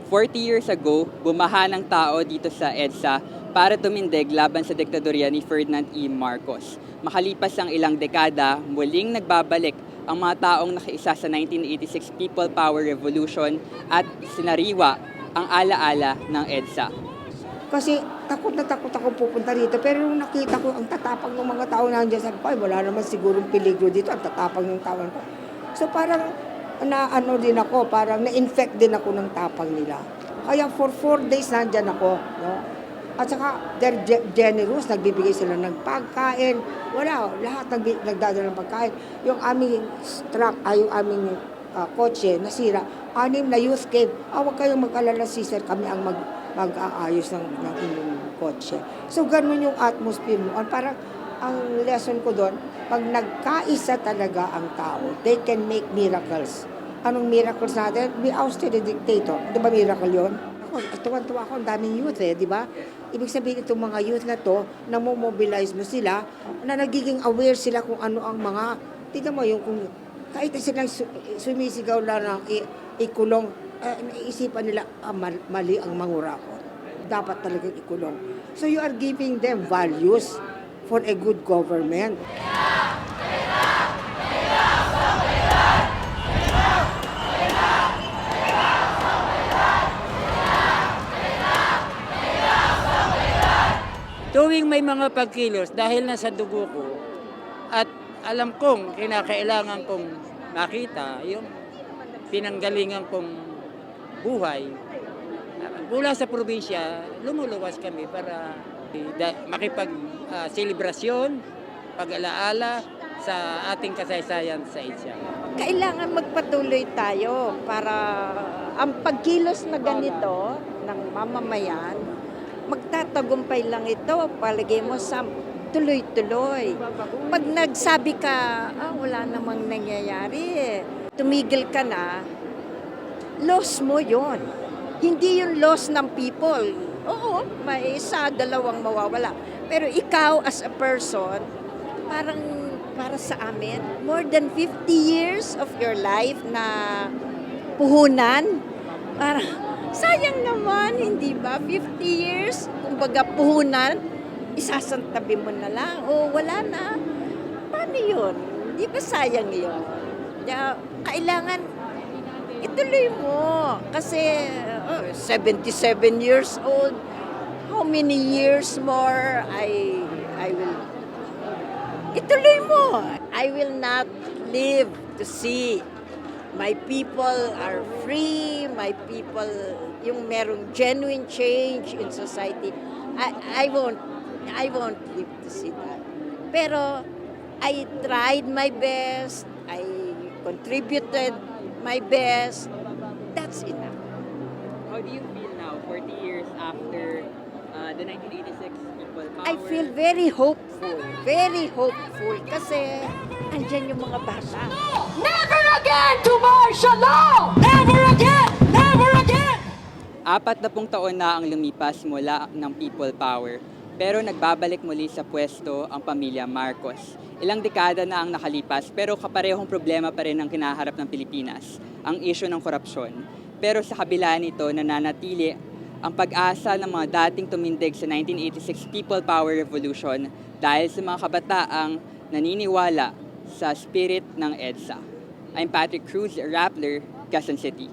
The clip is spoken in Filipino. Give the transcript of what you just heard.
40 years ago, bumaha ng tao dito sa EDSA para tumindig laban sa diktadorya ni Ferdinand E. Marcos. Makalipas ang ilang dekada, muling nagbabalik ang mga taong nakiisa sa 1986 People Power Revolution at sinariwa ang alaala ng EDSA. Kasi takot na takot ako pupunta rito. Pero nung nakita ko ang tatapang ng mga tao nandiyan, sabi ko, wala naman sigurong peligro dito. Ang tatapang ng tao. So parang din ako, parang na-infect din ako ng tapang nila. Kaya for 4 days nandyan ako. No? At saka, they're generous, nagbibigay sila ng pagkain. Wala, lahat nagdadala ng pagkain. Yung aming truck, yung aming kotse, nasira. 6 na youth came. Huwag kayong mag-alala, sister, kami ang mag-aayos ng inyong kotse. So, ganun yung atmosphere mo. Parang, ang lesson ko doon, pag nagkaisa talaga ang tao, they can make miracles. Anong miracles natin? We ousted the dictator. Di ba miracle yun? Tuwan-tuwa ako, ang daming youth di ba? Ibig sabihin itong mga youth na to, namomobilize mo sila, na nagiging aware sila kung ano ang mga, tignan mo yung kung kahit silang sumisigaw lang ng ikulong, naisipan nila, mali ang mangurakot. Dapat talagang ikulong. So you are giving them values for a good government. Tuwing may mga pagkilos dahil nasa dugo ko at alam kong kinakailangan kong makita yung pinanggalingan kong buhay. Mula sa probinsya, lumuluwas kami para makipag-selebrasyon, pag-alaala sa ating kasaysayan sa Asia. Kailangan magpatuloy tayo para ang pagkilos na ganito ng mamamayan, magtatagumpay lang ito, palagay mo sa tuloy-tuloy. Pag nagsabi ka, wala namang nangyayari, tumigil ka na, loss mo yon. Hindi yung loss ng people. Oo, may isa, dalawang mawawala. Pero ikaw as a person, parang para sa amin, more than 50 years of your life na puhunan, parang sayang naman, hindi ba? 50 years, kumbaga puhunan, isasantabi mo na lang. O wala na. Paano yun? Di ba sayang yun? Kaya, kailangan ituloy mo. Kasi 77 years old, how many years more I will... Ituloy mo. I will not live to see my people are free, my people, yung merong genuine change in society. I won't live to see that. Pero I tried my best, I contributed my best. That's enough. How do you feel now, 40 years after the 1986 People Power? I feel very hopeful kasi andyan yung mga bata. Never again to martial law! Never again! Never again! 40 taon na ang lumipas mula ng People Power, pero nagbabalik muli sa pwesto ang pamilya Marcos. Ilang dekada na ang nakalipas, pero kaparehong problema pa rin ang kinaharap ng Pilipinas, ang isyu ng korupsyon. Pero sa kabila nito, nananatili ang pag-asa ng mga dating tumindig sa 1986 People Power Revolution dahil sa mga kabataang naniniwala sa spirit ng EDSA. I'm Patrick Cruz, Rappler, Quezon City.